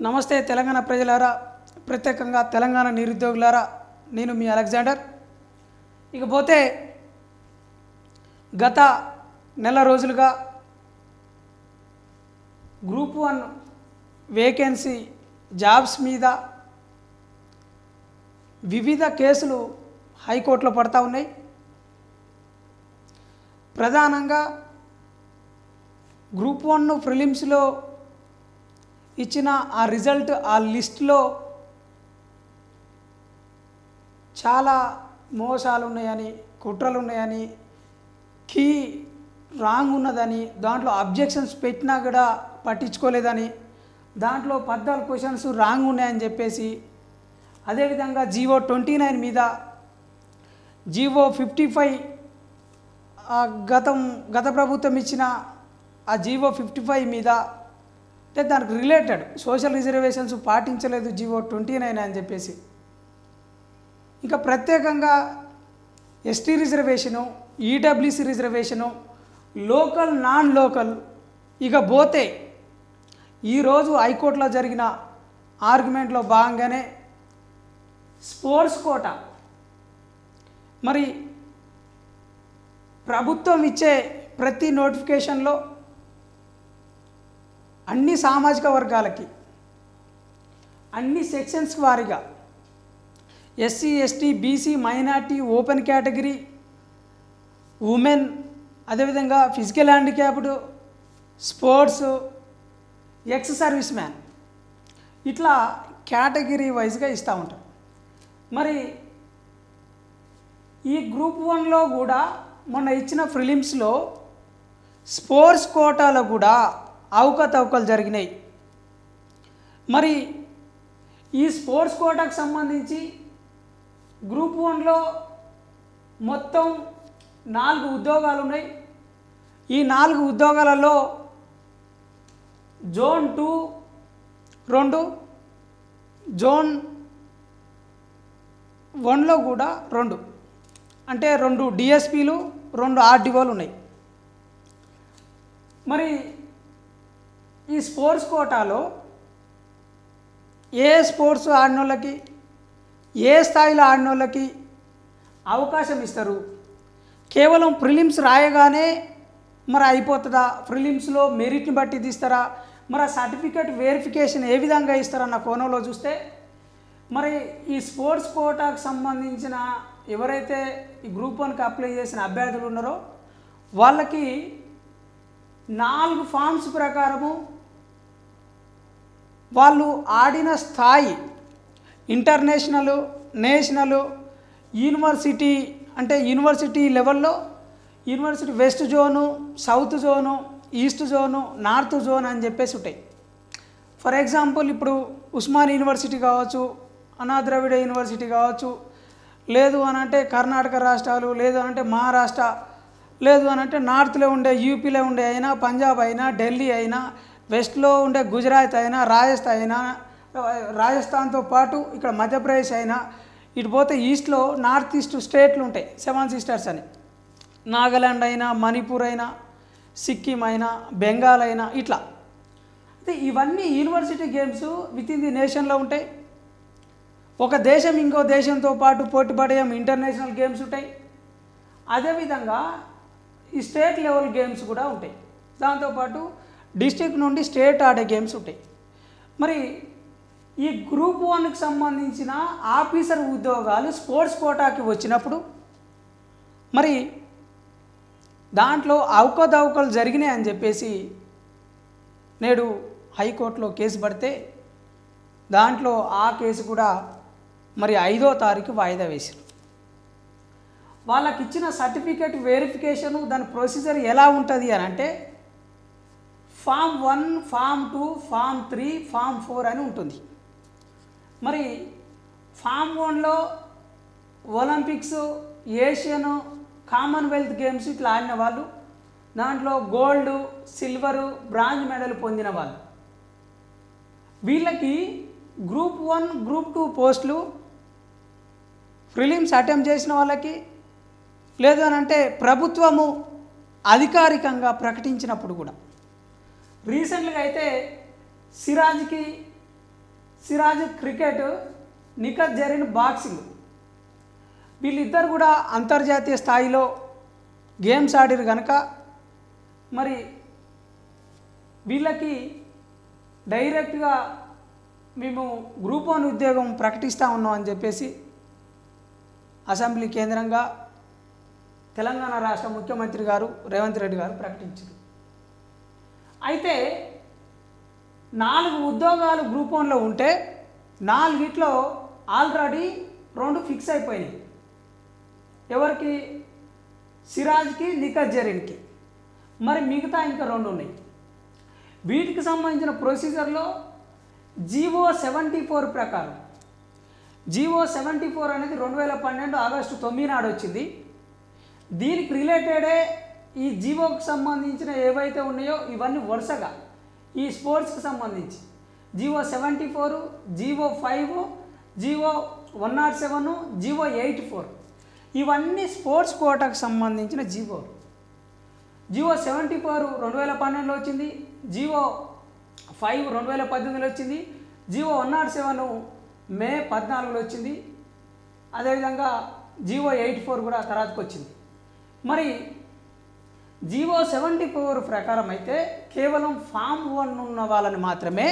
నమస్తే తెలంగాణ ప్రజలారా, ప్రత్యేకంగా తెలంగాణ నిరుద్యోగులారా, నేను మీ అలెగ్జాండర్. ఇకపోతే గత నెల రోజులుగా గ్రూప్ 1 వేకెన్సీ జాబ్స్ మీద వివిధ కేసులు హైకోర్టులో పడతా ఉన్నాయి. ప్రధానంగా గ్రూప్ 1 ప్రిలిమ్స్లో ఇచ్చిన ఆ రిజల్ట్, ఆ లిస్టులో చాలా మోసాలు ఉన్నాయని, కుట్రలు ఉన్నాయని, కీ రాంగ్ ఉన్నదని, దాంట్లో అబ్జెక్షన్స్ పెట్టినా కూడా పట్టించుకోలేదని, దాంట్లో 14 క్వశ్చన్స్ రాంగ్ ఉన్నాయని చెప్పేసి, అదేవిధంగా జీవో 29 మీద జీవో 55 గత ప్రభుత్వం ఇచ్చిన ఆ జీవో 55 మీద అంటే దానికి రిలేటెడ్ సోషల్ రిజర్వేషన్స్ పాటించలేదు జీవో 29 అని చెప్పేసి, ఇంకా ప్రత్యేకంగా ST reservation, EWC reservation, local non local, ఇక పోతే ఈరోజు హైకోర్టులో జరిగిన ఆర్గ్యుమెంట్లో భాగంగానే స్పోర్ట్స్ కోటా, మరి ప్రభుత్వం ఇచ్చే ప్రతి నోటిఫికేషన్లో అన్ని సామాజిక వర్గాలకి, అన్ని సెక్షన్స్ వారీగా SC, ST, BC, minority, open category, women, అదేవిధంగా physical handicapped, sports, ex service man, ఇట్లా కేటగిరీ వైజ్గా ఇస్తూ ఉంటారు. మరి ఈ గ్రూప్ 1లో కూడా మొన్న ఇచ్చిన ప్రిలిమ్స్లో స్పోర్ట్స్ కోటాలో కూడా అవకతవకలు జరిగినాయి. మరి ఈ స్పోర్ట్స్ కోటాకు సంబంధించి గ్రూప్ 1లో మొత్తం 4 ఉద్యోగాలు ఉన్నాయి. ఈ 4 ఉద్యోగాలలో జోన్ 2 2, జోన్ 1లో కూడా 2, అంటే 2 డిఎస్పీలు, 2 ఆర్డీఓలు ఉన్నాయి. మరి ఈ స్పోర్ట్స్ కోటాలో ఏ స్పోర్ట్స్ ఆడిన వాళ్ళకి, ఏ స్థాయిలో ఆడిన వాళ్ళకి అవకాశం ఇస్తారు? కేవలం ప్రిలిమ్స్ రాయగానే మరి అయిపోతుందా? ప్రిలిమ్స్లో మెరిట్ని బట్టి తీస్తారా? మరి ఆ సర్టిఫికేట్ వెరిఫికేషన్ ఏ విధంగా ఇస్తారన్న కోణంలో చూస్తే, మరి ఈ స్పోర్ట్స్ కోటాకు సంబంధించిన ఎవరైతే ఈ గ్రూప్ 1కి అప్లై చేసిన అభ్యర్థులు ఉన్నారో వాళ్ళకి 4 ఫామ్స్ ప్రకారము వాళ్ళు ఆడిన స్థాయి ఇంటర్నేషనల్, నేషనల్, యూనివర్సిటీ, అంటే యూనివర్సిటీ లెవెల్లో university west zone, south zone, east zone, north zone అని చెప్పేసి ఉంటాయి. ఫర్ ఎగ్జాంపుల్ ఇప్పుడు ఉస్మాన్ యూనివర్సిటీ కావచ్చు, అనాద్రవిడ యూనివర్సిటీ కావచ్చు, లేదు అని అంటే కర్ణాటక రాష్ట్రాలు, లేదు అంటే మహారాష్ట్ర, లేదు అని అంటే నార్త్లో ఉండే యూపీలో ఉండే అయినా, పంజాబ్ అయినా, ఢిల్లీ అయినా, వెస్ట్లో ఉండే గుజరాత్ అయినా, రాజస్థాన్తో పాటు ఇక్కడ మధ్యప్రదేశ్ అయినా, ఇటు పోతే ఈస్ట్లో నార్త్ ఈస్ట్ స్టేట్లు ఉంటాయి, 7 సిస్టర్స్ అని, నాగాలాండ్ అయినా, మణిపూర్ అయినా, సిక్కిం అయినా, బెంగాల్ అయినా, ఇట్లా. అయితే ఇవన్నీ university games within the నేషన్లో ఉంటాయి. ఒక దేశం ఇంకో దేశంతో పాటు పోటీపడే ఇంటర్నేషనల్ గేమ్స్ ఉంటాయి. అదేవిధంగా ఈ స్టేట్ లెవెల్ గేమ్స్ కూడా ఉంటాయి. దాంతోపాటు డిస్ట్రిక్ట్ నుండి స్టేట్ ఆడే గేమ్స్ ఉంటాయి. మరి ఈ గ్రూప్ 1కి సంబంధించిన ఆఫీసర్ ఉద్యోగాలు స్పోర్ట్స్ కోటాకి వచ్చినప్పుడు మరి దాంట్లో అవకతవకలు జరిగినాయి అని చెప్పేసి నేడు హైకోర్టులో కేసు పడితే, దాంట్లో ఆ కేసు కూడా మరి 5వ తారీఖు వాయిదా వేశారు. వాళ్ళకి ఇచ్చిన సర్టిఫికేట్ వెరిఫికేషను, దాని ప్రొసీజర్ ఎలా ఉంటుంది అని అంటే ఫామ్ 1, ఫామ్ 2, ఫామ్ 3, ఫామ్ 4 అని ఉంటుంది. మరి ఫామ్ 1లో ఒలింపిక్స్, ఏషియన్, కామన్వెల్త్ గేమ్స్ ఇట్లా ఆడిన వాళ్ళు, దాంట్లో గోల్డ్, సిల్వరు, బ్రాంజ్ మెడల్ పొందిన వాళ్ళు, వీళ్ళకి గ్రూప్ 1, గ్రూప్ 2 పోస్టులు ప్రిలిమ్స్ అటెంప్ట్ చేసిన వాళ్ళకి, లేదు అని అంటే ప్రభుత్వము అధికారికంగా ప్రకటించినప్పుడు కూడా, రీసెంట్గా అయితే సిరాజ్కి సిరాజ్ క్రికెట్, నిఖత్ జరీన్ బాక్సింగ్. వీళ్ళిద్దరు కూడా అంతర్జాతీయ స్థాయిలో గేమ్స్ ఆడిరు కనుక మరి వీళ్ళకి డైరెక్ట్గా మేము గ్రూప్ 1 ఉద్యోగం ప్రకటిస్తూ ఉన్నాం అని చెప్పేసి అసెంబ్లీ కేంద్రంగా తెలంగాణ రాష్ట్ర ముఖ్యమంత్రి గారు రేవంత్ రెడ్డి గారు ప్రకటించారు. అయితే 4 ఉద్యోగాలు గ్రూప్ 1లో ఉంటే 4 ఆల్రెడీ 2 ఫిక్స్ అయిపోయినాయి. ఎవరికి? సిరాజ్కి, నిఖత్ జరీన్కి. మరి మిగతా ఇంకా 2 ఉన్నాయి. వీటికి సంబంధించిన ప్రొసీజర్లో జీవో 74 ప్రకారం, జీవో 74 అనేది 2012 ఆగస్టు 9 నాడు వచ్చింది. దీనికి రిలేటెడే ఈ జీవోకి సంబంధించిన ఏవైతే ఉన్నాయో ఇవన్నీ వరుసగా ఈ స్పోర్ట్స్కి సంబంధించి జీవో 74, జీవో 5, జీవో 107, జీవో 84 ఇవన్నీ స్పోర్ట్స్ కోటాకు సంబంధించిన జీవోలు. జీవో 74 2012లో వచ్చింది, జీవో 5 2018లో వచ్చింది, జీవో 107 మే 14లో వచ్చింది, అదేవిధంగా జీవో 84 కూడా తర్వాతకు వచ్చింది. మరి జీవో 74 ప్రకారం అయితే కేవలం ఫామ్ 1 ఉన్న వాళ్ళని మాత్రమే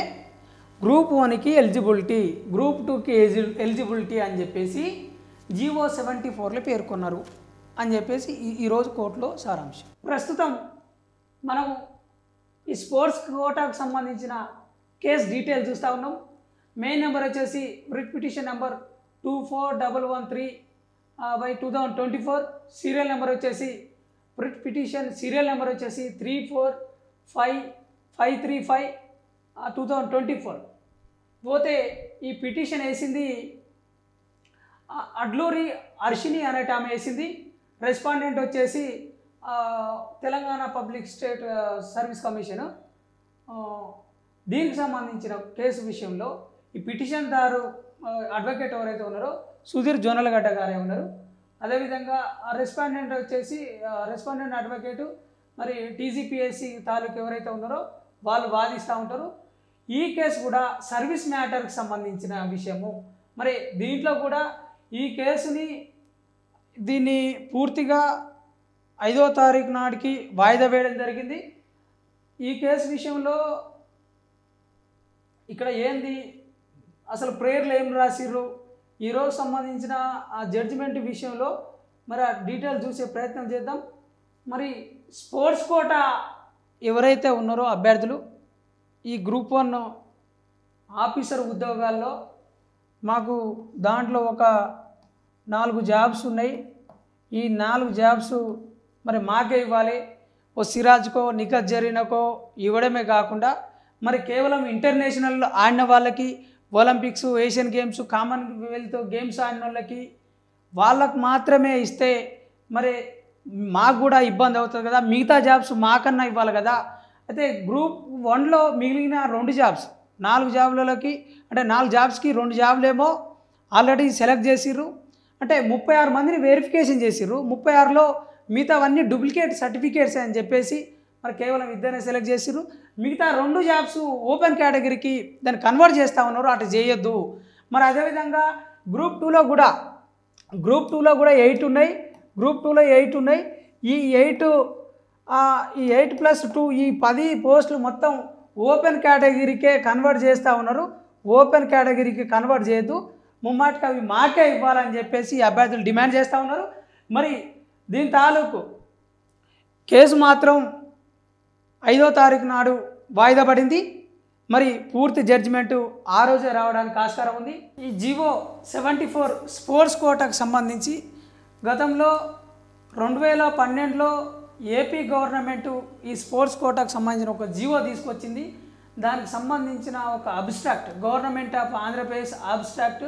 గ్రూప్ 1కి ఎలిజిబిలిటీ, గ్రూప్ 2కి ఎలిజిబిలిటీ అని చెప్పేసి జీవో 74లో పేర్కొన్నారు అని చెప్పేసి ఈరోజు కోర్టులో సారాంశం. ప్రస్తుతం మనం ఈ స్పోర్ట్స్ కోటాకు సంబంధించిన కేసు డీటెయిల్ చూస్తూ ఉన్నాం. మెయిన్ నెంబర్ వచ్చేసి writ petition number 24113/2024. Serial number వచ్చేసి రిట్ పిటిషన్ సీరియల్ నెంబర్ వచ్చేసి 34535/2024. పోతే ఈ పిటిషన్ వేసింది అడ్లూరి అర్షిని అనేట ఆమె వేసింది. రెస్పాండెంట్ వచ్చేసి Telangana public state service commission. దీనికి సంబంధించిన కేసు విషయంలో ఈ పిటిషన్దారు అడ్వకేట్ ఎవరైతే ఉన్నారో సుధీర్ జొన్నలగడ్డ గారే ఉన్నారు. అదేవిధంగా రెస్పాండెంట్ వచ్చేసి రెస్పాండెంట్ అడ్వకేటు మరి టీజీపీఎస్సీ తాలూకు ఎవరైతే ఉన్నారో వాళ్ళు వాదిస్తూ ఉంటారు. ఈ కేసు కూడా సర్వీస్ మ్యాటర్కి సంబంధించిన విషయము. మరి దీంట్లో కూడా ఈ కేసుని దీన్ని పూర్తిగా 5వ తారీఖు నాటికి వాయిదా వేయడం జరిగింది. ఈ కేసు విషయంలో ఇక్కడ ఏంది అసలు ప్రేయర్లు ఏం రాసిర్రు, ఈరోజు సంబంధించిన ఆ జడ్జిమెంట్ విషయంలో మరి ఆ డీటెయిల్ చూసే ప్రయత్నం చేద్దాం. మరి స్పోర్ట్స్ కోటా ఎవరైతే ఉన్నారో అభ్యర్థులు ఈ గ్రూప్ 1 ఆఫీసర్ ఉద్యోగాల్లో మాకు దాంట్లో ఒక 4 జాబ్స్ ఉన్నాయి. ఈ 4 జాబ్స్ మరి మాకే ఇవ్వాలి. ఓ సిరాజ్కో నిఖత్ జరీన్కో ఇవ్వడమే కాకుండా మరి కేవలం ఇంటర్నేషనల్ ఆడిన వాళ్ళకి, Olympics, Asian games, Commonwealth games ఆడిన వాళ్ళకి మాత్రమే ఇస్తే మరి మాకు కూడా ఇబ్బంది అవుతుంది కదా. మిగతా జాబ్స్ మాకన్నా ఇవ్వాలి కదా. అయితే గ్రూప్ 1లో మిగిలిన 2 జాబ్స్ 4 జాబ్లలోకి అంటే 4 జాబ్స్కి 2 జాబ్లేమో ఆల్రెడీ సెలెక్ట్ చేసిర్రు. అంటే 36 మందిని వెరిఫికేషన్ చేసిర్రు. 36లో మిగతావన్నీ డూప్లికేట్ సర్టిఫికేట్స్ అని చెప్పేసి మరి కేవలం 2 సెలెక్ట్ చేసిర్రు. మిగతా 2 జాబ్స్ ఓపెన్ కేటగిరీకి దాన్ని కన్వర్ట్ చేస్తూ ఉన్నారు. అటు చేయొద్దు. మరి అదేవిధంగా గ్రూప్ 2లో కూడా 8 ఉన్నాయి. గ్రూప్ 2లో 8 ఉన్నాయి. ఈ 8+2 ఈ 10 పోస్టులు మొత్తం ఓపెన్ కేటగిరీకే కన్వర్ట్ చేస్తూ ఉన్నారు. ఓపెన్ కేటగిరీకి కన్వర్ట్ చేయొద్దు, ముమ్మాటికి అవి మాకే ఇవ్వాలని చెప్పేసి అభ్యర్థులు డిమాండ్ చేస్తూ ఉన్నారు. మరి దీని తాలూకు కేసు మాత్రం 5వ తారీఖు నాడు వాయిదా పడింది. మరి పూర్తి జడ్జిమెంటు ఆ రోజే రావడానికి ఆస్కారం ఉంది. ఈ జీవో 74 స్పోర్ట్స్ కోటాకు సంబంధించి గతంలో 2012లో ఏపీ గవర్నమెంటు ఈ స్పోర్ట్స్ కోటాకు సంబంధించిన ఒక జీవో తీసుకొచ్చింది. దానికి సంబంధించిన ఒక abstract government of Andhra Pradesh abstract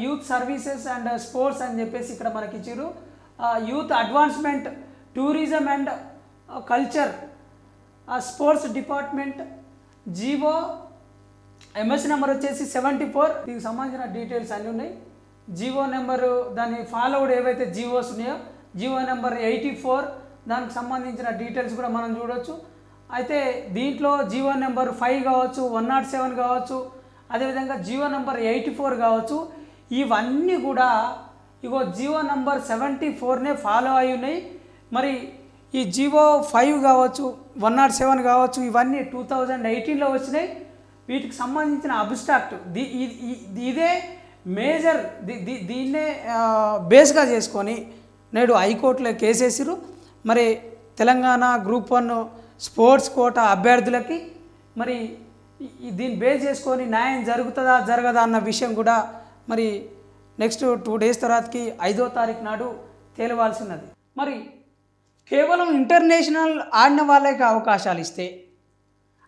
youth services and sports అని చెప్పేసి ఇక్కడ మనకి ఇచ్చారు. Youth advancement, tourism and culture, sports department GO MS number వచ్చేసి 74. దీనికి సంబంధించిన డీటెయిల్స్ అన్నీ ఉన్నాయి. జీవో నెంబరు దాని ఫాలోడ్ ఏవైతే జీవోస్ ఉన్నాయో జీవో నెంబర్ 84 దానికి సంబంధించిన డీటెయిల్స్ కూడా మనం చూడవచ్చు. అయితే దీంట్లో జీవో నెంబర్ 5 కావచ్చు, 107 కావచ్చు, అదేవిధంగా జియో నంబర్ 84 కావచ్చు. ఇవన్నీ కూడా ఇగో జియో నంబర్ 74నే ఫాలో అయి ఉన్నాయి. మరి ఈ జియో 5 కావచ్చు, 107 కావచ్చు, ఇవన్నీ 2018లో వచ్చినాయి. వీటికి సంబంధించిన అబ్స్ట్రాక్ట్ ఇదే మేజర్ దీన్నే బేస్గా చేసుకొని నేడు హైకోర్టులో కేసేసిరు. మరి తెలంగాణ గ్రూప్ 1 స్పోర్ట్స్ కోటా అభ్యర్థులకి మరి దీన్ని బేస్ చేసుకొని న్యాయం జరుగుతుందా జరగదా అన్న విషయం కూడా మరి నెక్స్ట్ 2 డేస్ తర్వాతకి 5వ తారీఖు నాడు తేలవాల్సి ఉన్నది. మరి కేవలం ఇంటర్నేషనల్ ఆడిన వాళ్ళకి అవకాశాలు ఇస్తే,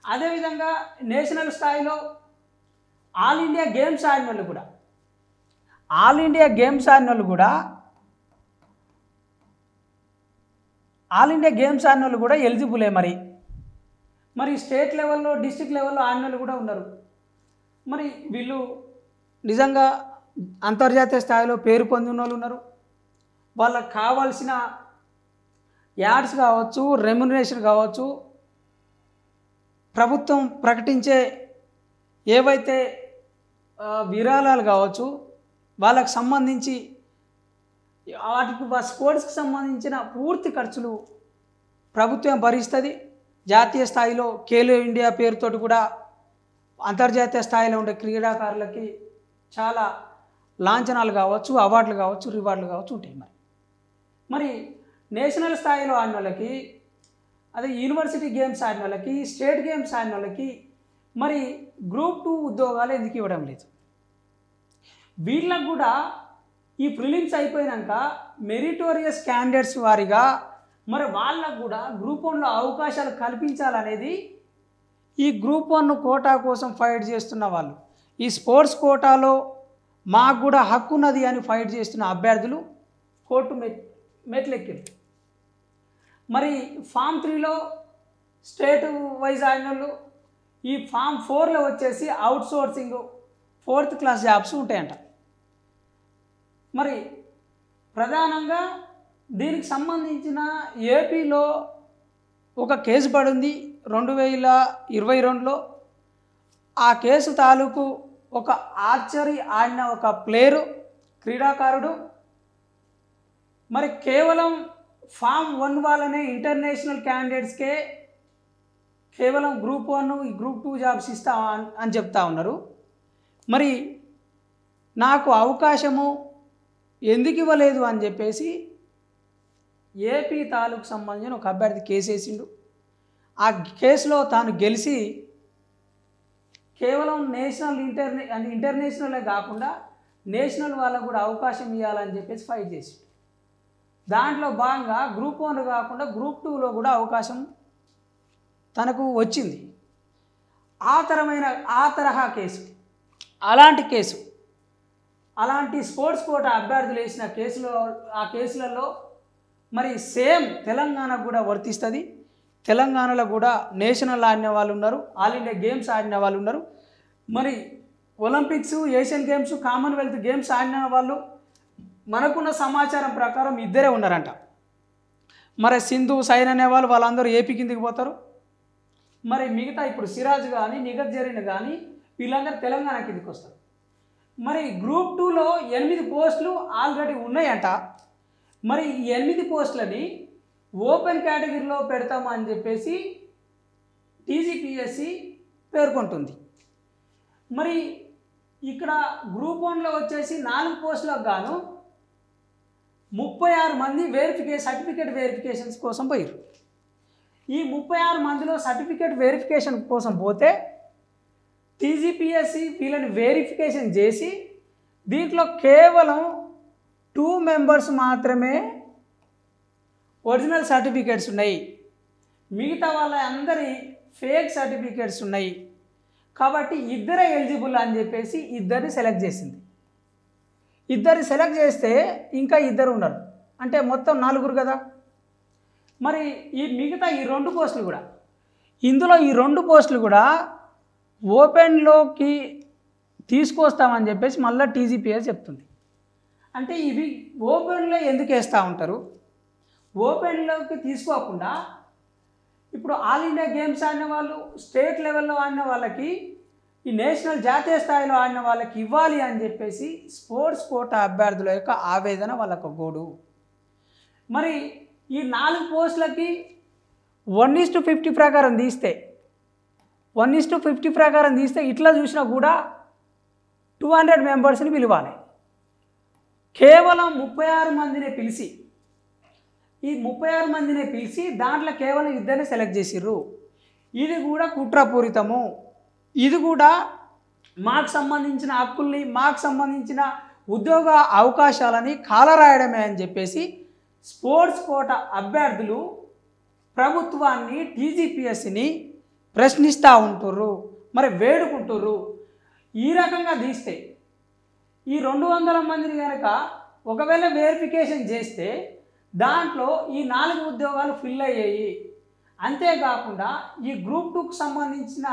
అదేవిధంగా నేషనల్ స్థాయిలో ఆల్ ఇండియా గేమ్స్ ఆడిన వాళ్ళు కూడా ఎలిజిబులే. మరి స్టేట్ లెవెల్లో డిస్ట్రిక్ట్ లెవెల్లో ఆడిన వాళ్ళు కూడా ఉన్నారు. మరి వీళ్ళు నిజంగా అంతర్జాతీయ స్థాయిలో పేరు పొందిన వాళ్ళు ఉన్నారు. వాళ్ళకి కావాల్సిన యాడ్స్ కావచ్చు, రెమ్యునరేషన్ కావచ్చు, ప్రభుత్వం ప్రకటించే ఏవైతే విరాళాలు కావచ్చు, వాళ్ళకు సంబంధించి వాటికి స్పోర్ట్స్కి సంబంధించిన పూర్తి ఖర్చులు ప్రభుత్వం భరిస్తుంది. జాతీయ స్థాయిలో ఖేలో ఇండియా పేరుతోటి కూడా అంతర్జాతీయ స్థాయిలో ఉండే క్రీడాకారులకి చాలా లాంఛనాలు కావచ్చు, అవార్డులు కావచ్చు, రివార్డులు కావచ్చు ఉంటాయి. మరి నేషనల్ స్థాయిలో ఆడిన వాళ్ళకి, అదే యూనివర్సిటీ గేమ్స్ ఆడిన వాళ్ళకి, స్టేట్ గేమ్స్ ఆడిన వాళ్ళకి మరి గ్రూప్ 2 ఉద్యోగాలు ఎందుకు ఇవ్వడం లేదు? వీళ్ళకు కూడా ఈ ప్రిలిమ్స్ అయిపోయాక మెరిటోరియస్ క్యాండిడేట్స్ వారిగా మరి వాళ్ళకు కూడా గ్రూప్ 1లో అవకాశాలు కల్పించాలనేది ఈ గ్రూప్ 1 కోటా కోసం ఫైట్ చేస్తున్న వాళ్ళు, ఈ స్పోర్ట్స్ కోటాలో మాకు కూడా హక్కు ఉన్నది అని ఫైట్ చేస్తున్న అభ్యర్థులు కోర్టు మెట్లెక్కారు. మరి ఫామ్ 3లో స్టేట్ వైజ్ ఆడిన వాళ్ళు, ఈ ఫామ్ 4లో వచ్చేసి out sourcing 4th class jobs ఉంటాయంట. మరి ప్రధానంగా దీనికి సంబంధించిన ఏపీలో ఒక కేసు పడింది 2022లో. ఆ కేసు తాలూకు ఒక ఆర్చరీ ఆడిన ఒక ప్లేయరు, క్రీడాకారుడు మరి కేవలం ఫామ్ 1 వాళ్ళనే ఇంటర్నేషనల్ క్యాండిడేట్స్కే కేవలం గ్రూప్ 1, గ్రూప్ 2 జాబ్స్ ఇస్తా అని చెప్తా ఉన్నారు. మరి నాకు అవకాశము ఎందుకు ఇవ్వలేదు అని చెప్పేసి ఏపీ తాలూకు సంబంధించిన ఒక అభ్యర్థి కేసు వేసిండు. ఆ కేసులో తాను గెలిచి కేవలం ఇంటర్నేషనలే కాకుండా నేషనల్ వాళ్ళకు కూడా అవకాశం ఇవ్వాలని చెప్పేసి ఫైట్ చేసిండు. దాంట్లో భాగంగా గ్రూప్ 1 కాకుండా గ్రూప్ 2లో కూడా అవకాశం తనకు వచ్చింది. ఆ తరహా కేసు, అలాంటి స్పోర్ట్స్ కోటా అభ్యర్థులు వేసిన ఆ కేసులలో మరి సేమ్ తెలంగాణకు కూడా వర్తిస్తుంది. తెలంగాణలో కూడా నేషనల్ ఆడిన వాళ్ళు ఉన్నారు, ఆల్ ఇండియా గేమ్స్ ఆడిన వాళ్ళు ఉన్నారు. మరి Olympics, Asian games, Commonwealth games ఆడిన వాళ్ళు మనకున్న సమాచారం ప్రకారం 2 ఉన్నారంట. మరి సింధు, సైన్ అనే వాళ్ళందరూ ఏపీ కిందికి పోతారు. మరి మిగతా ఇప్పుడు సిరాజ్ కానీ, నిఖత్ జరీన్ కానీ వీళ్ళందరూ తెలంగాణ కిందికి వస్తారు. మరి గ్రూప్ 2లో 8 పోస్టులు ఆల్రెడీ ఉన్నాయంట. మరి ఈ 8 పోస్టులని ఓపెన్ కేటగిరీలో పెడతామని చెప్పేసి టీజీపీఎస్సీ పేర్కొంటుంది. మరి ఇక్కడ గ్రూప్ 1లో వచ్చేసి 4 పోస్టులకు గాను 36 మంది సర్టిఫికేట్ వెరిఫికేషన్స్ కోసం పోయారు. ఈ 36 మందిలో సర్టిఫికేట్ వెరిఫికేషన్ కోసం పోతే టీజీపీఎస్సీ వీళ్ళని వెరిఫికేషన్ చేసి దీంట్లో కేవలం 2 మెంబర్స్ మాత్రమే ఒరిజినల్ సర్టిఫికేట్స్ ఉన్నాయి, మిగతా వాళ్ళ అందరి ఫేక్ సర్టిఫికేట్స్ ఉన్నాయి. కాబట్టి 2 ఎలిజిబుల్ అని చెప్పేసి 2 సెలెక్ట్ చేసింది. 2 సెలెక్ట్ చేస్తే ఇంకా 2 ఉన్నారు, అంటే మొత్తం 4 కదా. మరి ఈ మిగతా ఈ 2 పోస్టులు కూడా, ఇందులో ఈ 2 పోస్టులు కూడా ఓపెన్లోకి తీసుకొస్తామని చెప్పేసి మళ్ళీ టీజీపీఎస్ చెప్తుంది. అంటే ఇవి ఓపెన్లో ఎందుకు వేస్తూ ఉంటారు? ఓపెన్లోకి తీసుకోకుండా ఇప్పుడు ఆల్ ఇండియా గేమ్స్ ఆడిన వాళ్ళు, స్టేట్ లెవెల్లో ఆడిన వాళ్ళకి ఈ నేషనల్ జాతీయ స్థాయిలో ఆడిన వాళ్ళకి ఇవ్వాలి అని చెప్పేసి స్పోర్ట్స్ కోటా అభ్యర్థుల యొక్క ఆవేదన, వాళ్ళకు గోడు. మరి ఈ 4 పోస్టులకి 1:50 ప్రకారం తీస్తే 1:50 ప్రకారం తీస్తే ఇట్లా చూసినా కూడా 200 మెంబర్స్ని పిలవాలి. కేవలం 36 మందినే పిలిచి, ఈ 36 మందినే పిలిచి దాంట్లో కేవలం 2 సెలెక్ట్ చేసిర్రు. ఇది కూడా కుట్రపూరితము. ఇది కూడా మాకు సంబంధించిన హక్కుల్ని, మాకు సంబంధించిన ఉద్యోగ అవకాశాలని కాలరాయడమే అని చెప్పేసి స్పోర్ట్స్ కోటా అభ్యర్థులు ప్రభుత్వాన్ని, టీజీపీఎస్సిని ప్రశ్నిస్తూ ఉంటుర్రు, మరి వేడుకుంటుర్రు. ఈ రకంగా తీస్తే ఈ 200 మందిని కనుక ఒకవేళ వెరిఫికేషన్ చేస్తే దాంట్లో ఈ 4 ఉద్యోగాలు ఫిల్ అయ్యాయి. అంతేకాకుండా ఈ గ్రూప్ 2కు సంబంధించిన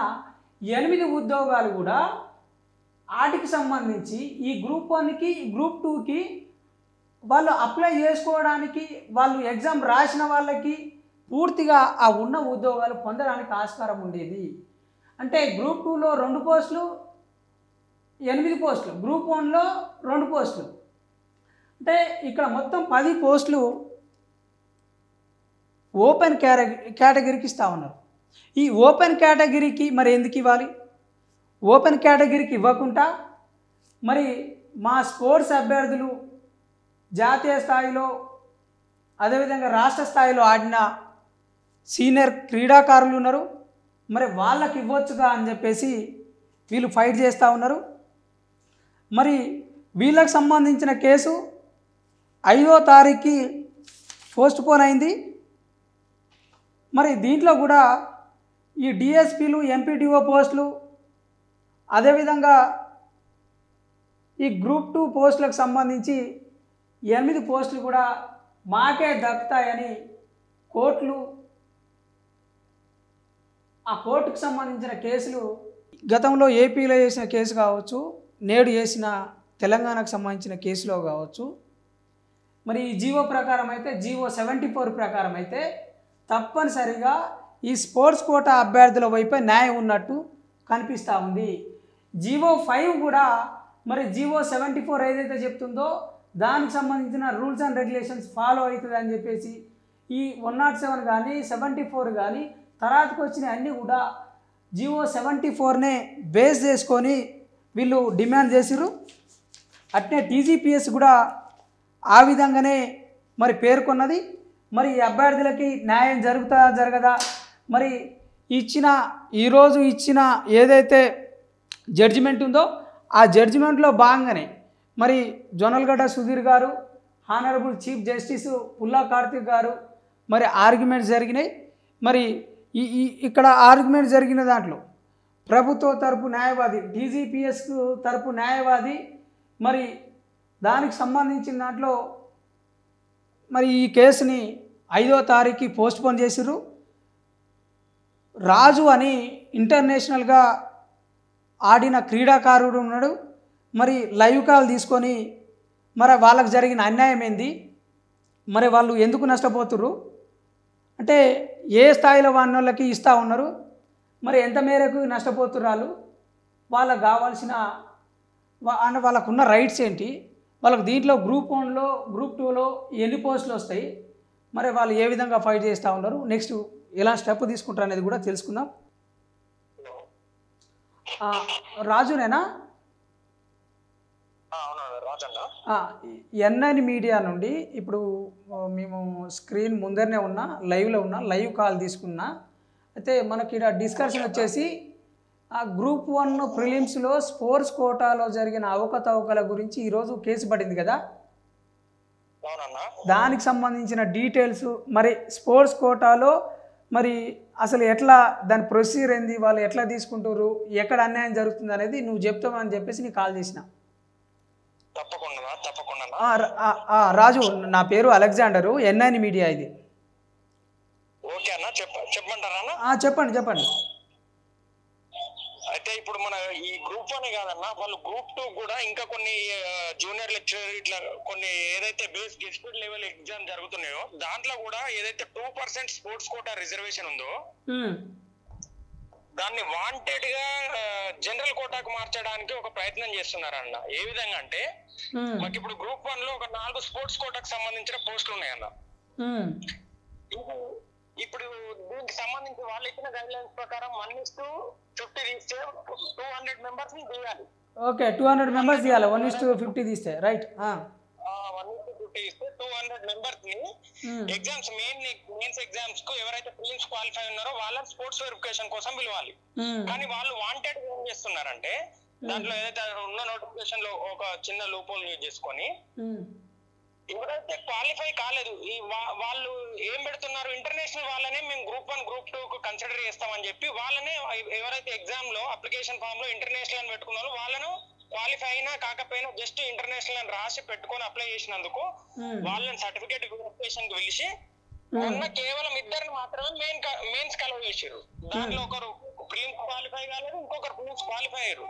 8 ఉద్యోగాలు కూడా వాటికి సంబంధించి ఈ గ్రూప్ 1కి, గ్రూప్ 2కి వాళ్ళు అప్లై చేసుకోవడానికి, వాళ్ళు ఎగ్జామ్ రాసిన వాళ్ళకి పూర్తిగా ఆ ఉన్న ఉద్యోగాలు పొందడానికి ఆస్కారం ఉండేది. అంటే గ్రూప్ 2లో 2 పోస్టులు, 8 పోస్టులు, గ్రూప్ 1లో 2 పోస్టులు, అంటే ఇక్కడ మొత్తం 10 పోస్టులు ఓపెన్ కేటగిరీకి ఇస్తూ ఉన్నారు. ఈ ఓపెన్ కేటగిరీకి మరి ఎందుకు ఇవ్వాలి? ఓపెన్ కేటగిరీకి ఇవ్వకుండా మరి మా స్పోర్ట్స్ అభ్యర్థులు జాతీయ స్థాయిలో అదేవిధంగా రాష్ట్ర స్థాయిలో ఆడిన సీనియర్ క్రీడాకారులు ఉన్నారు, మరి వాళ్ళకి ఇవ్వచ్చుగా అని చెప్పేసి వీళ్ళు ఫైట్ చేస్తూ ఉన్నారు. మరి వీళ్ళకి సంబంధించిన కేసు 5వ తారీఖుకి పోస్ట్పోన్ అయింది. మరి దీంట్లో కూడా ఈ డిఎస్పీలు, ఎంపీడీఓ పోస్టులు, అదేవిధంగా ఈ గ్రూప్ 2 పోస్టులకు సంబంధించి 8 పోస్టులు కూడా మాకే దక్కుతాయని కోర్టులు, ఆ కోర్టుకు సంబంధించిన కేసులు గతంలో ఏపీలో చేసిన కేసు కావచ్చు, నేడు చేసిన తెలంగాణకు సంబంధించిన కేసులో కావచ్చు, మరి ఈ జీవో ప్రకారం అయితే, జీవో 74 ప్రకారం అయితే తప్పనిసరిగా ఈ స్పోర్ట్స్ కోటా అభ్యర్థుల వైపే న్యాయం ఉన్నట్టు కనిపిస్తూ ఉంది. జీవో 5 కూడా మరి జీవో 74 ఏదైతే చెప్తుందో దానికి సంబంధించిన రూల్స్ అండ్ రెగ్యులేషన్స్ ఫాలో అవుతుంది అని చెప్పేసి ఈ 107 కానీ 74 కానీ తర్వాతకు వచ్చిన అన్నీ కూడా జీవో 74నే బేస్ చేసుకొని వీళ్ళు డిమాండ్ చేసిర్రు. అట్నే టీజీపీఎస్ కూడా ఆ విధంగానే మరి పేర్కొన్నది. మరి ఈ అభ్యర్థులకి న్యాయం జరుగుతుందా జరగదా, మరి ఈరోజు ఇచ్చిన ఏదైతే జడ్జిమెంట్ ఉందో ఆ జడ్జిమెంట్లో భాగంగానే మరి జొన్నలగడ్డ సుధీర్ గారు, హానరబుల్ చీఫ్ జస్టిస్ పుల్లా కార్తిక్ గారు మరి ఆర్గ్యుమెంట్స్ జరిగినాయి. మరి ఇక్కడ ఆర్గ్యుమెంట్ జరిగిన దాంట్లో ప్రభుత్వ తరపు న్యాయవాది, టీజీపీఎస్ తరపు న్యాయవాది మరి దానికి సంబంధించిన దాంట్లో మరి ఈ కేసుని 5వ తారీఖుకి పోస్ట్పోన్ చేసిర్రు. రాజు అని ఇంటర్నేషనల్గా ఆడిన క్రీడాకారుడు ఉన్నాడు. మరి లైవ్ కాల్ తీసుకొని మరి వాళ్ళకి జరిగిన అన్యాయం ఏంది, మరి వాళ్ళు ఎందుకు నష్టపోతుర్రు, అంటే ఏ స్థాయిలో వాళ్ళకి ఇస్తూ ఉన్నారు, మరి ఎంత మేరకు నష్టపోతున్నారు, వాళ్ళకు కావాల్సిన అంటే వాళ్ళకున్న రైట్స్ ఏంటి, వాళ్ళకు దీంట్లో గ్రూప్ 1లో గ్రూప్ 2లో ఎన్ని పోస్టులు వస్తాయి, మరి వాళ్ళు ఏ విధంగా ఫైట్ చేస్తూ ఉన్నారు, నెక్స్ట్ ఎలా స్టెప్ తీసుకుంటారు అనేది కూడా తెలుసుకుందాం. రాజునేనా? ఎన్ఐన్ మీడియా నుండి ఇప్పుడు మేము స్క్రీన్ ముందరనే ఉన్నా, లైవ్లో ఉన్నా, లైవ్ కాల్ తీసుకున్నా. అయితే మనకి ఇక్కడ డిస్కషన్ వచ్చేసి గ్రూప్ 1 ప్రిలిమ్స్లో స్పోర్ట్స్ కోటాలో జరిగిన అవకతవకల గురించి ఈరోజు కేసు పడింది కదా, దానికి సంబంధించిన డీటెయిల్స్, మరి స్పోర్ట్స్ కోటాలో మరి అసలు ఎట్లా దాని ప్రొసీజర్ ఏంది, వాళ్ళు ఎట్లా తీసుకుంటారు, ఎక్కడ అన్యాయం జరుగుతుంది అనేది నువ్వు చెప్తామని చెప్పేసి నీకు కాల్ చేసిన. రాజు, నా పేరు అలెగ్జాండరు, ఎన్ఐన్ మీడియా ఇది. చెప్పండి చెప్పండి. అయితే ఇప్పుడు మన ఈ గ్రూప్ 1 కాదన్నా, వాళ్ళు గ్రూప్ 2 కూడా ఇంకా కొన్ని జూనియర్ లెక్చరర్ ఇట్లా కొన్ని ఏదైతే బేస్ గెజిటెడ్ లెవెల్ ఎగ్జామ్ జరుగుతున్నాయో దాంట్లో కూడా ఏదైతే 2% స్పోర్ట్స్ కోటా రిజర్వేషన్ ఉందో దాన్ని వాంటెడ్ గా జనరల్ కోటాకు మార్చడానికి ఒక ప్రయత్నం చేస్తున్నారన్న. ఏ విధంగా అంటే మాకు ఇప్పుడు గ్రూప్ 1 లో ఒక 4 స్పోర్ట్స్ కోటాకు సంబంధించిన పోస్టులు ఉన్నాయన్న. ఇప్పుడు దీనికి సంబంధించి వాళ్ళు ఇచ్చిన గైడ్ లైన్స్ ప్రకారం 1:50 తీస్తే 200 మెంబర్స్ ని తీయాలి. ఓకే, 200 మెంబర్స్ తీయాలి 1:50 తీస్తే, రైట్. 1:50 ఇస్తే 200 మెంబర్స్ ని ఎగ్జామ్స్ మెయిన్స్ ఎగ్జామ్స్ కు ఎవరైతే ప్రిలిమ్స్ క్వాలిఫై ఉన్నారో వాళ్ళని స్పోర్ట్స్ వెరిఫికేషన్ కోసం పిలవాలి. కానీ వాళ్ళు వాంటెడ్ ఏం చేస్తున్నారంటే దాంట్లో ఏదైతే ఉన్న నోటిఫికేషన్ లో ఒక చిన్న లూపోల్ యూజ్ చేసుకొని ఎవరైతే క్వాలిఫై కాలేదు వాళ్ళు ఏం పెడుతున్నారు, ఇంటర్నేషనల్ వాళ్ళనే మేము గ్రూప్ 1 గ్రూప్ 2 కు కన్సిడర్ చేస్తామని చెప్పి వాళ్ళనే ఎవరైతే ఎగ్జామ్ లో అప్లికేషన్ ఫామ్ లో ఇంటర్నేషనల్ అని పెట్టుకున్నారో వాళ్ళను క్వాలిఫై అయినా కాకపోయినా జస్ట్ ఇంటర్నేషనల్ అని రాసి పెట్టుకొని అప్లై చేసినందుకు వాళ్ళని సర్టిఫికేట్ వెరిఫికేషన్ కి పిలిచి ఉన్న కేవలం ఇద్దరిని మాత్రమే మెయిన్స్ కలవ చేసారు. దాంట్లో ఒకరు ప్రిలిమ్స్ క్వాలిఫై కాలేదు, ఇంకొకరు ప్రిలిమ్స్ క్వాలిఫై అయ్యారు.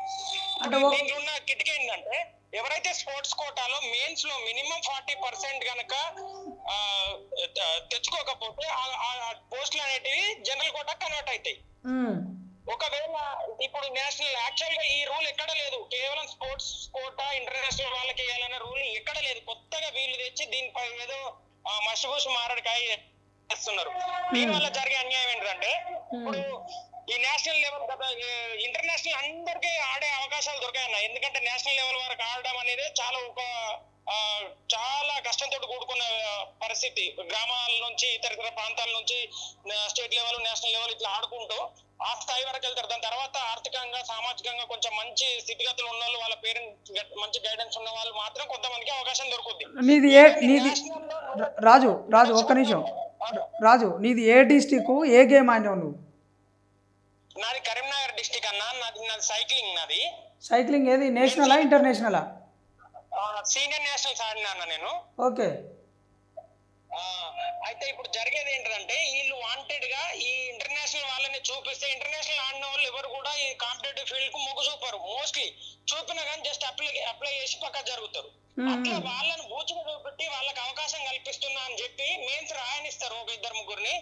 దీంట్లో ఉన్న కిటికీ ఏంటంటే ఎవరైతే స్పోర్ట్స్ కోటాలో మెయిన్స్ లో మినిమం 40% కనుక తెచ్చుకోకపోతే ఆ పోస్టులు అనేటివి జనరల్ కోటా కన్వర్ట్ అవుతాయి. ఒకవేళ ఇప్పుడు నేషనల్ యాక్చువల్ గా ఈ రూల్ ఎక్కడ లేదు, కేవలం స్పోర్ట్స్ కోటా ఇంటర్నేషనల్ వాళ్ళకి వేయాలన్న రూల్ ఎక్కడ లేదు. కొత్తగా వీళ్ళు తెచ్చి దీనిపై ఏదో మసిబూసి మారడికాయ చేస్తున్నారు. దీని వల్ల జరిగే అన్యాయం ఏంటంటే ఇప్పుడు ఈ నేషనల్ లెవెల్ కదా ఇంటర్నేషనల్ అందరికీ ఆడే అవకాశాలు దొరికాయన్న. ఎందుకంటే నేషనల్ లెవెల్ వరకు ఆడడం అనేది చాలా కష్టంతో కూడుకున్న పరిస్థితి. గ్రామాల నుంచి ఇతర ప్రాంతాల నుంచి స్టేట్ లెవెల్ నేషనల్ లెవెల్ ఇట్లా ఆడుకుంటూ ఆ స్థాయి వరకు వెళ్తారు. దాని తర్వాత ఆర్థికంగా సామాజికంగా కొంచెం మంచి స్థితిగతులు ఉన్న వాళ్ళు, వాళ్ళ పేరెంట్స్ మంచి గైడెన్స్ ఉన్న వాళ్ళు మాత్రం కొంతమందికి అవకాశం దొరుకుతుంది. రాజు ఒక్క నిమిషం, రాజు నీది ఏ డిస్టిక్, ఏ గేమ్ ఆడినావు నువ్వు? నాది కరీంనగర్ డిస్టిక్ అన్న. నాది సైక్లింగ్. నాది సైక్లింగ్. ఏది, నేషనలా ఇంటర్నేషనలా? సీనియర్ నేషనల్స్ ఆడినా అన్న నేను. ఓకే. అయితే ఇప్పుడు జరిగేది ఏంటంటే వీళ్ళు వాంటెడ్ గా ఈ ఇంటర్నేషనల్ వాళ్ళని చూపిస్తే ఇంటర్నేషనల్ ఆడిన వాళ్ళు ఎవరు కూడా ఈ కాంపిటేటివ్ ఫీల్డ్ కు మొగ్గు చూపారు. మోస్ట్లీ చూపినా కానీ జస్ట్ అప్లై చేసి పక్క జరుగుతారు. అట్లా వాళ్ళని బూచుగా చూపెట్టి వాళ్ళకి అవకాశం కల్పిస్తున్నా అని చెప్పి మెయిన్స్ రాయనిస్తారు ఒక 2-3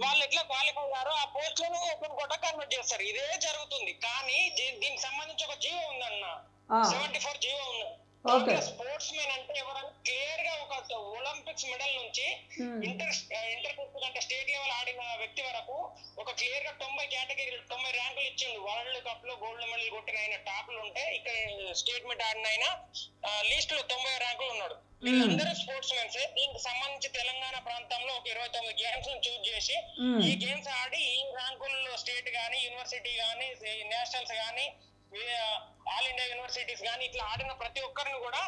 వాళ్ళు ఎట్లా క్వాలిఫై అయ్యారో ఆ పోస్ట్ లను ఓపెన్ కోటా కన్వర్ట్ చేస్తారు. ఇదే జరుగుతుంది. కానీ దీనికి సంబంధించి ఒక జీవో ఉందన్న, 74 జీవో ఉంది. స్పోర్ట్స్ మెన్ అంటే ఎవరైనా క్లియర్ గా ఒక ఒలింపిక్స్ మెడల్ నుంచి ఇంటర్ అంటే స్టేట్ లెవెల్ ఆడిన వ్యక్తి వరకు ఒక క్లియర్ గా 90 కేటగిరీలు 90 ర్యాంకులు ఇచ్చిండు. వరల్డ్ కప్ లో గోల్డ్ మెడల్ కొట్టిన ఆయన టాప్ లో ఉంటే ఇక్కడ స్టేట్ మీట్ ఆడిన ఆయన లీస్ట్ లో 90 ర్యాంకులు ఉన్నాడు. వీళ్ళందరూ స్పోర్ట్స్ మెన్స్. దీనికి సంబంధించి తెలంగాణ ప్రాంతంలో ఒక 29 గేమ్స్ చూజ్ చేసి ఈ గేమ్స్ ఆడి ఈ ర్యాంకుల్లో స్టేట్ గానీ, యూనివర్సిటీ గానీ, నేషనల్స్ గానీ, ఆల్ ఇండియా యూనివర్సిటీస్ గానీ ఇట్లా ఆడిన ప్రతి ఒక్కరిని కూడా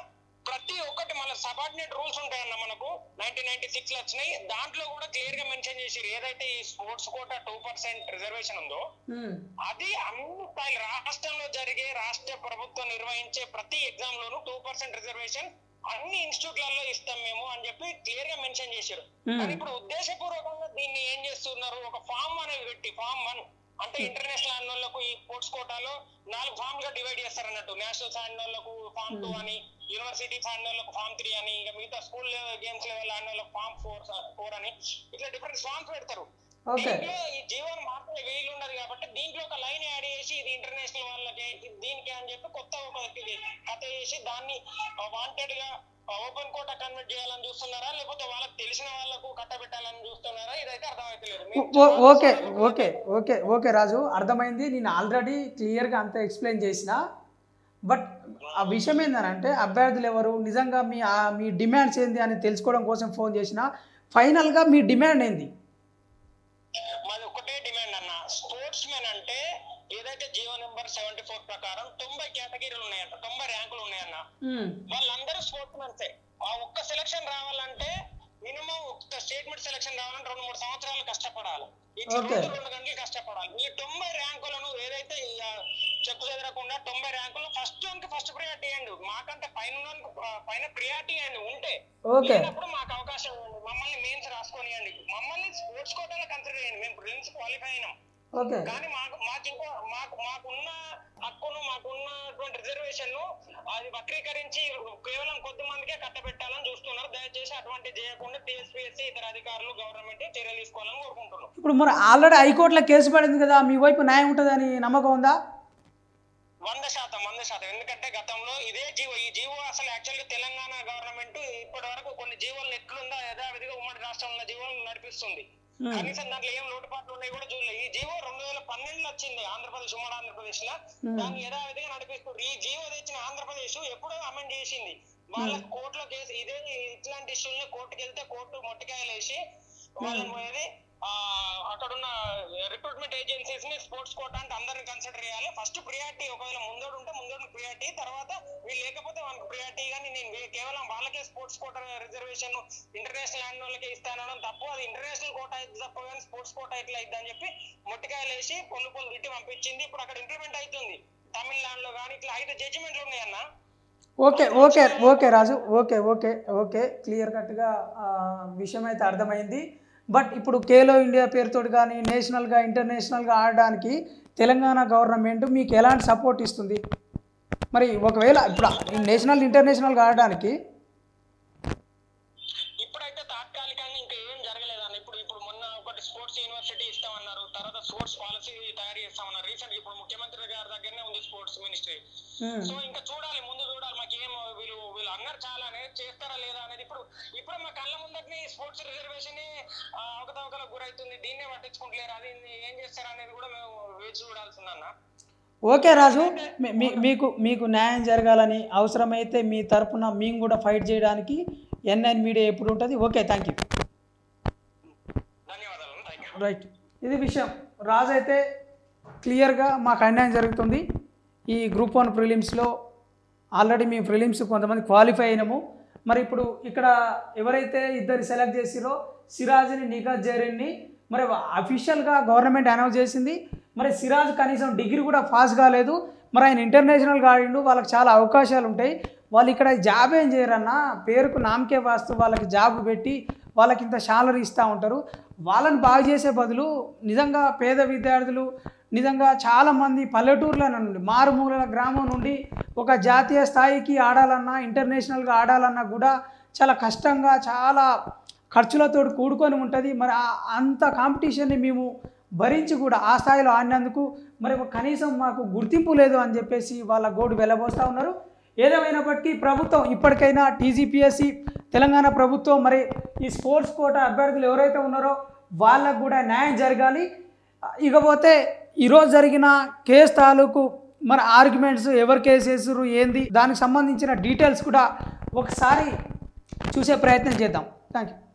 ప్రతి ఒక్కటి మన సబార్డినేట్ రూల్స్ ఉంటాయన్న. మనకు 1996 లో వచ్చినాయి. దాంట్లో కూడా క్లియర్ గా మెన్షన్ చేసి ఏదైతే ఈ స్పోర్ట్స్ కోటా 2% రిజర్వేషన్ ఉందో అది అన్ని స్థాయిలు రాష్ట్రంలో జరిగే రాష్ట్ర ప్రభుత్వం నిర్వహించే ప్రతి ఎగ్జామ్ లోనూ 2% రిజర్వేషన్ అన్ని ఇన్స్టిట్యూట్లలో ఇస్తాం మేము అని చెప్పి క్లియర్ గా మెన్షన్ చేశారు. కానీ ఇప్పుడు ఉద్దేశపూర్వకంగా దీన్ని ఏం చేస్తున్నారు, ఒక ఫామ్ అనేది పెట్టి ఫామ్ 1 అంటే ఇంటర్నేషనల్ ఆడిన వాళ్ళకు ఈ స్పోర్ట్స్ కోటాలో 4 ఫామ్ గా డివైడ్ చేస్తారు అన్నట్టు. నేషనల్స్ ఆడిన వాళ్ళకు ఫామ్ 2 అని, యూనివర్సిటీస్ ఆడిన వాళ్ళకు ఫామ్ 3 అని, ఇంకా మిగతా స్కూల్ గేమ్స్ లెవెల్ ఆడిన వాళ్ళకి ఫామ్ 4 అని ఇట్లా డిఫరెంట్ ఫామ్స్ పెడతారు. దీంట్లో ఈ జీవోని మాత్రమే వీలు ఉండదు కాబట్టి దీంట్లో ఒక లైన్ యాడ్ చేసి ఇది ఇంటర్నేషనల్ వాళ్ళకి దీనికి అని చెప్పి కొత్త ఒక కథ చేసి దాన్ని వాంటెడ్ గా ఓపెన్ కోటా కన్వర్ట్ చేయాలని చూస్తున్నారా, లేకపోతే వాళ్ళకి తెలిసిన వాళ్ళకు కట్టబెట్టాలని చూస్తున్నారా, ఇదైతే అర్థమైతలేదు. ఓకే రాజు, అర్థమైంది. నేను ఆల్రెడీ క్లియర్గా అంతా ఎక్స్ప్లెయిన్ చేసిన. బట్ ఆ విషయం ఏంటంటే అభ్యర్థులు ఎవరు, నిజంగా మీ డిమాండ్స్ ఏంది అని తెలుసుకోవడం కోసం ఫోన్ చేసిన. ఫైనల్గా మీ డిమాండ్ ఏంది? మాది ఒకటే డిమాండ్ అన్న. స్పోర్ట్స్ మెన్ అంటే ఏదైతే జీవో నెంబర్ 74 ప్రకారం 90 కేటగిరీలు ఉన్నాయంట, 90 ర్యాంకులు ఉన్నాయన్న. వాళ్ళందరూ స్పోర్ట్స్ మెన్సే. ఆ ఒక్క సెలక్షన్ రావాలంటే మినిమం ఒక స్టేట్మెంట్ సెలక్షన్ రావాలంటే 2-3 సంవత్సరాలు కష్టపడాలి. 2 గంటలు కష్టపడాలి. ఈ 90 ర్యాంకులను ఏదైతే చెక్కు చెదరకుండా 90 ర్యాంకులు ఫస్ట్ ప్రియారిటీ ఇవ్వండి. మాకంటే పైన ప్రియారిటీ ఇవ్వండి. ఉంటే లేనప్పుడు మాకు అవకాశం ఇవ్వండి. మమ్మల్ని మెయిన్స్ రాసుకొనియండి. మమ్మల్ని స్పోర్ట్స్ కోటాలో కన్సిడర్ చేయండి. మేము ప్రిలిమ్స్ క్వాలిఫై అయినాం. కానీ మాకున్న హక్కును మాకున్నటువంటి రిజర్వేషన్ ను అది వక్రీకరించి కేవలం కొద్ది మందికే కట్టబెట్టాలని చూస్తున్నారు. దయచేసి అటువంటి చేయకుండా టీఎస్పీఎస్సీ ఇతర అధికారులు గవర్నమెంట్ చర్యలు తీసుకోవాలని కోరుకుంటున్నాం. ఇప్పుడు మరి ఆల్రెడీ హైకోర్టులో కేసు పడింది కదా, మీ వైపు న్యాయం ఉంటుందని నమ్మకం ఉందా? 100%. ఎందుకంటే గతంలో ఇదే జీవో, ఈ జీవో అసలు యాక్చువల్గా తెలంగాణ గవర్నమెంట్ ఇప్పటి వరకు కొన్ని జీవోలను ఎట్లుందా యథావిధిగా ఉమ్మడి రాష్ట్రంలో ఉన్న జీవోలను నడిపిస్తుంది. కనీసం దాంట్లో ఏం లోటుపాట్లు ఉన్నాయి కూడా చూడలేదు. ఈ జీవో 2012లో వచ్చింది ఆంధ్రప్రదేశ్, ఉమ్మడి ఆంధ్రప్రదేశ్ లో, దాన్ని యథావిధిగా నడిపిస్తుంది. ఈ జీవో తెచ్చిన ఆంధ్రప్రదేశ్ ఎప్పుడో అమెండ్ చేసింది. వాళ్ళకి కోర్టులో కేసు ఇదే ఇట్లాంటి ఇష్యూల్ని కోర్టుకి వెళ్తే కోర్టు మొట్టికాయలు వేసి వాళ్ళని పోయేది అక్కడున్న రిక్రూట్మెంట్ ఏజెన్సీస్ ని స్పోర్ట్స్ కోటా అంటే అందరిని కన్సిడర్ చేయాలి. ఫస్ట్ ప్రియారిటీ ఒకవేళ ముందోడు ఉంటే ముందోడు ప్రియారిటీ, తర్వాత వీళ్ళు లేకపోతే వాళ్ళకి ప్రియారిటీ. కానీ నేను కేవలం వాళ్ళకే స్పోర్ట్స్ కోటా రిజర్వేషన్ ఇంటర్నేషనల్ ల్యాండ్ వాళ్ళకే ఇస్తానడం తప్పు. అది ఇంటర్నేషనల్ కోటా అయితే తప్ప కానీ స్పోర్ట్స్ కోటా ఎట్లా అయిద్దని చెప్పి మొట్టికాయలు వేసి పొల్లు తిట్టి పంపించింది. ఇప్పుడు అక్కడ ఇంప్లిమెంట్ అవుతుంది. తమిళనాడులో కానీ ఇట్లా 5 జడ్జిమెంట్లు ఉన్నాయన్న. ఓకే రాజు, ఓకే క్లియర్ కట్గా విషయం అయితే అర్థమైంది. బట్ ఇప్పుడు ఖేలో ఇండియా పేరుతో కానీ నేషనల్గా ఇంటర్నేషనల్గా ఆడడానికి తెలంగాణ గవర్నమెంట్ మీకు ఎలాంటి సపోర్ట్ ఇస్తుంది? మరి ఒకవేళ ఇప్పుడు నేషనల్ ఇంటర్నేషనల్గా ఆడడానికి ఇప్పుడైతే తాత్కాలికంగా ఇంకా ఏం జరగలేదన్న. ఇప్పుడు మొన్న ఒకటి స్పోర్ట్స్ యూనివర్సిటీ ఇస్తామన్నారు, తర్వాత స్పోర్ట్స్ పాలసీ తయారు చేస్తామన్నారు. రీసెంట్ ఇప్పుడు ముఖ్యమంత్రి గారి దగ్గరనే ఉంది స్పోర్ట్స్ మినిస్ట్రీ. సో ఇంకా చూడాలి, ముందు చూడాలి. మాకేం వీళ్ళు అన్నారు చాలానే, చేస్తారా లేదా అనేది. ఇప్పుడు మా కళ్ళ ముందటిని స్పోర్ట్స్ రిజర్వేషన్ అవకతవకలకు గురవుతుంది. దీన్నే పట్టించుకుంటలేరు. అది ఏం చేస్తారా అనేది కూడా మేము వేచి చూడాల్సిందన్న. ఓకే రాజు, మీకు న్యాయం జరగాలని, అవసరమైతే మీ తరపున మేము కూడా ఫైట్ చేయడానికి ఎన్ఐన్ మీడియా ఎప్పుడు ఉంటుంది. Okay, thank you. ధన్యవాదాలు. రైట్, ఇది విషయం. రాజు అయితే క్లియర్గా మాకు అన్యాయం జరుగుతుంది. ఈ గ్రూప్ 1 ప్రిలిమ్స్లో ఆల్రెడీ మేము ప్రిలిమ్స్ కొంతమంది క్వాలిఫై అయినాము. మరి ఇప్పుడు ఇక్కడ ఎవరైతే ఇద్దరు సెలెక్ట్ చేసిరో సిరాజ్ని, నిఖత్ జరీన్ని మరి అఫీషియల్గా గవర్నమెంట్ అనౌన్స్ చేసింది. మరి సిరాజ్ కనీసం డిగ్రీ కూడా పాస్ కాలేదు. మరి ఆయన ఇంటర్నేషనల్గా ఆడిండు, వాళ్ళకి చాలా అవకాశాలు ఉంటాయి. వాళ్ళు ఇక్కడ జాబ్ ఏం చేయరన్నా, పేరుకు నామకే వాస్తు వాళ్ళకి జాబ్ పెట్టి వాళ్ళకి ఇంత శాలరీ ఇస్తూ ఉంటారు. వాళ్ళని బాగు చేసే బదులు నిజంగా పేద విద్యార్థులు, నిజంగా చాలామంది పల్లెటూర్ల నుండి, మారుమూల గ్రామం నుండి ఒక జాతీయ స్థాయికి ఆడాలన్నా, ఇంటర్నేషనల్గా ఆడాలన్నా కూడా చాలా కష్టంగా, చాలా ఖర్చులతో కూడుకొని ఉంటుంది. మరి అంత కాంపిటీషన్ని మేము భరించి కూడా ఆ స్థాయిలో ఆడినందుకు మరి కనీసం మాకు గుర్తింపు లేదు అని చెప్పేసి వాళ్ళ గోడు వెళ్ళబోస్తూ ఉన్నారు. ఏదేమైనప్పటికీ ప్రభుత్వం ఇప్పటికైనా టీజీపీఎస్సీ తెలంగాణ ప్రభుత్వం మరి ఈ స్పోర్ట్స్ కోటా అభ్యర్థులు ఎవరైతే ఉన్నారో వాళ్ళకు కూడా న్యాయం జరగాలి. ఇకపోతే ఈరోజు జరిగిన కేసు తాలూకు మరి ఆర్గ్యుమెంట్స్, ఎవరు కేసు వేసారు ఏంది, దానికి సంబంధించిన డీటెయిల్స్ కూడా ఒకసారి చూసే ప్రయత్నం చేద్దాం. Thank you.